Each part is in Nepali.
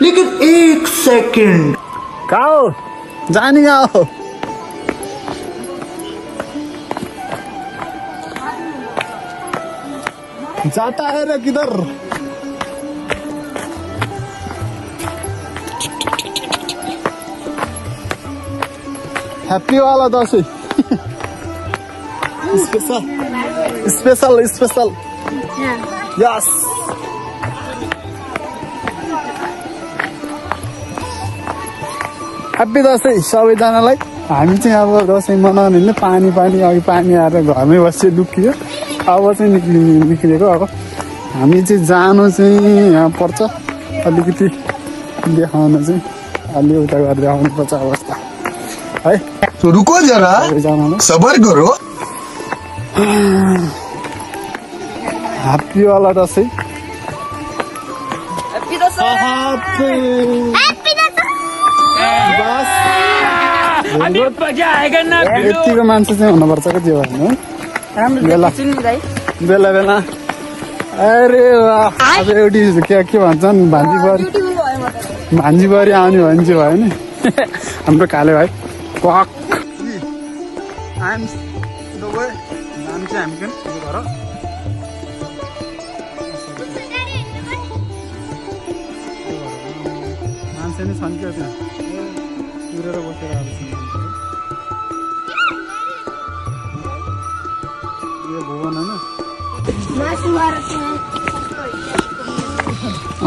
लेकिन 1 सेकंड कहाँ हो जाने कहाँ हो जाता है रे किधर हैप्पी वाला दसैं स्पेशल यस हैप्पी दसैं सबैजनालाई हामी चाहिँ अब दसैँ मनाउने पानी अघि पानी आएर घरमै बसी दुखियो अब चाहिँ निक्लिएको अब हामी चाहिँ जानु चाहिँ यहाँ पर्छ अलिकति देखाउन चाहिँ अलि उता गरेर आउनु पर्छ अवस्था है तो रुको जरा सबर करो हैप्पी वाला दसैं यतिको मान्छे चाहिँ हुनुपर्छ क्या त्यो बेला बेला अरे अब एउटी के भन्छन् भान्जीबरी आउने भने चाहिँ भयो नि हाम्रो काले भाइ क्वाक मान्छे नै छन् क्या त्यहाँ पुरेर बसेर भुवन होइन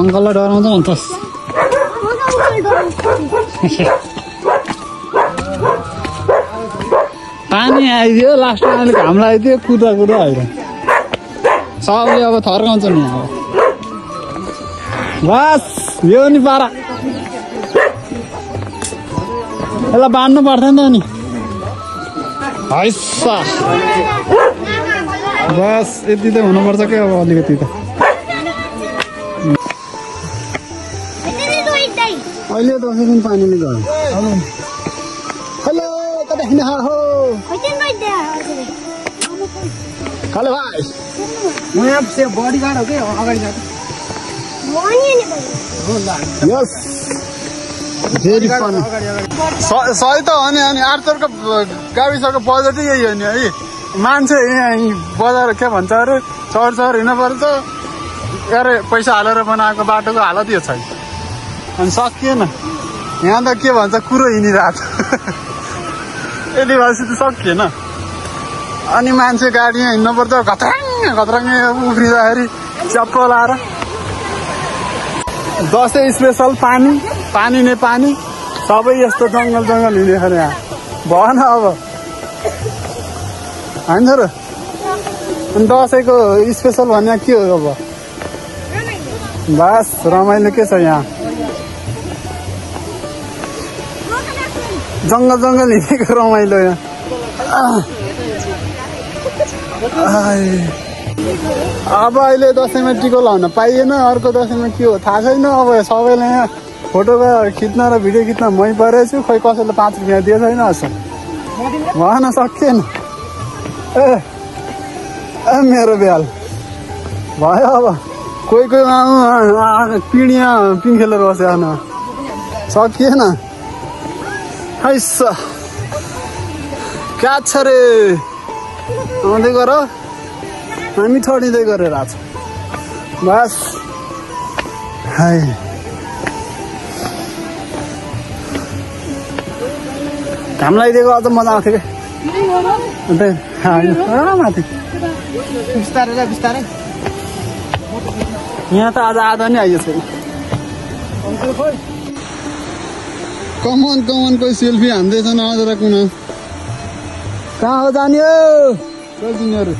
अङ्कललाई डराउँछ भन्छस् पानी आइदियो लास्टमा अलिक घाम लगाइदियो कुदा होइन सबले अब थर्काउँछ नि अब बस यो नि पारा यसलाई बाँध्नु पर्थ्यो नि त नि हैसा बस यति त हुनुपर्छ क्या अब अलिकति त अहिले दसैँ दिन पानीले गयो हेलो कता हिँड्न हो हेलो भाइ म यहाँ बडी गार्ड हो कि अगाडि जानु यस भेरी फन सही त हो नि अनि आर्चरको गाविसको बजेटै यही हो नि है मान्छे यहाँ बजार के भन्छ अरे चौर हिँड्नु पर्छ अरे पैसा हालेर बनाएको बाटोको हालत यो छैन अनि सकिएन यहाँ त के भन्छ कुरो हिँडिरहेको यति भएपछि त सकिएन अनि मान्छे गाडी यहाँ हिँड्नु पर्छ खतराङ उफ्रिँदाखेरि चप्पल लाएर दसैँ स्पेसल पानी नै पानी सबै यस्तो जङ्गल हिँडेको यहाँ भएन अब होइन र अनि दसैँको स्पेसल भने के हो अब बस रमाइलो के छ यहाँ जङ्गल हिँडेको रमाइलो यहाँ अब अहिले दसैँमा टिको लाउन पाइएन अर्को दसैँमा के हो थाहा छैन अब सबैले यहाँ फोटो खिच्न र भिडियो खिच्न मै परेको छु खोइ कसैले 5 रुपियाँ दिएको छैन असल भएन सकिएन ए मेरो ब्याल भयो अब कोही पिँढिया पिङ खेलेर बस्यो न सकिएन हैसा क्या छ रे आउँदै गर हामी ठडिँदै गरेर आएको छौँ बस हाई घाम लगाइदिएको अझ मजा आउँथ्यो क्या माथि बिस्तारै यहाँ त आज आधा नै आइयो छैन कमान कोही सेल्फी हान्दैछ नजर कुन कहाँ हो जाने हो तिनीहरू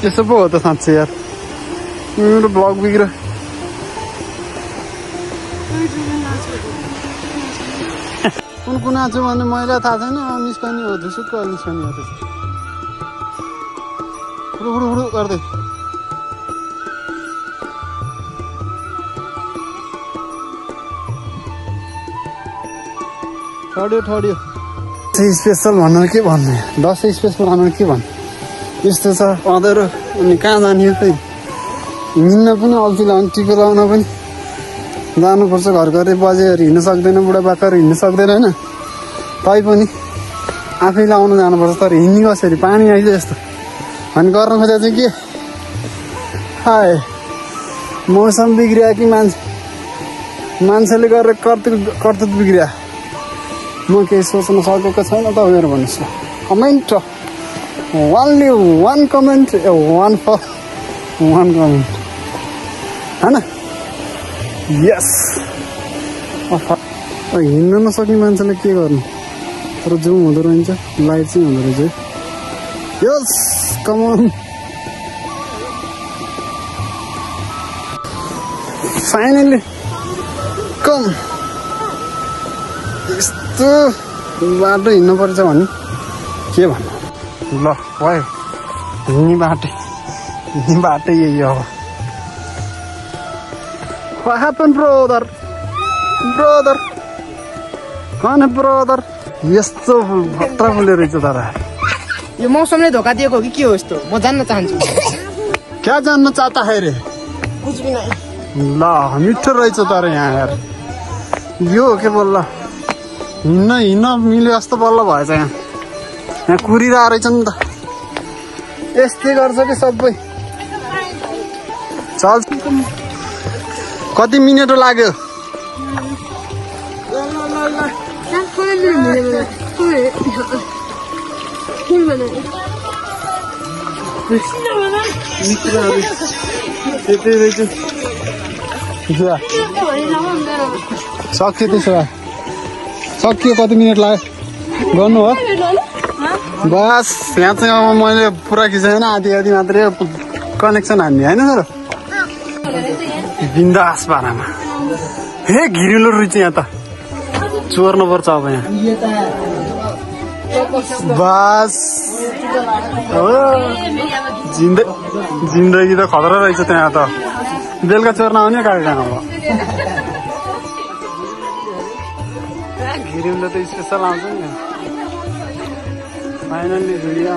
यसो पो हो त साँच्चै यार मेरो ब्लग बिग्र कुन छु भने मैला थाहा छैन निस्कने हो झुसुक्क निस्कने हो त्यसो फुडु गर्दै ठड्यो स्पेसल भन्नु के भन्ने दसैँ स्पेसल भन्नु के भन्नु यस्तो छ अँधेरो अनि कहाँ जाने खै हिँड्न पनि अल्छी लाउनु टिको लाउन पनि जानुपर्छ घर घरै बजेहरू हिँड्न सक्दैन बुढापाकाहरू हिँड्न सक्दैन होइन तैपनि आफै लाउन जानुपर्छ तर हिँड्ने कसरी पानी आइज यस्तो अनि गर्न खोजेको चाहिँ के हाय मौसम बिग्रियो कि मान्छेले गरेर कर्तुत बिग्रिया म केही सोच्न सकेको छैन तपाईँहरू भन्नुहोस् न comment only one comment one comment होइन यस हिँड्न नसक्ने मान्छेले के गर्नु तर जुम हुँदो रहन्छ लाइट चाहिँ हुँदो रहेछ यस कमन फाइनली कम यस्तो बाटो हिँड्नु पर्छ भने के भन्नु ल भयो हिँड्ने बाटो यही हो What happened, brother? कन ब्रदर यस्तो भट्टा फुले रहेछ तर यो मौसमले धोका दिएको हो कि के हो यस्तो म जान्न चाहन्छु क्या जान्न चाहता है रे कुछ भी नहीं ल मिठो रहेछ तर यहाँ यार यो के बोल्ला हिँड्न मिल्यो जस्तो बल्ल भएछ यहाँ कुरिरहेको रहेछ नि त यस्तै गर्छ कि सबै चल कति मिनेट लाग्यो सक्यो त्यसो भए सक्यो कति मिनट लाग्यो गर्नु हो बस यहाँ चाहिँ अब मैले पुरा खिचेन आधी मात्रै कनेक्सन हान्ने होइन सर बिन्दास पारामा हे घिरिलो रहेछ यहाँ त चोर्नु पर्छ अब यहाँ बस जिन्दगी त खतरा रहेछ त्यहाँ त बेलुका चोर्न आउने कहाँ कहाँ अब घिरिलो त स्पेसल आउँछ नि फाइनल्ली भिडियो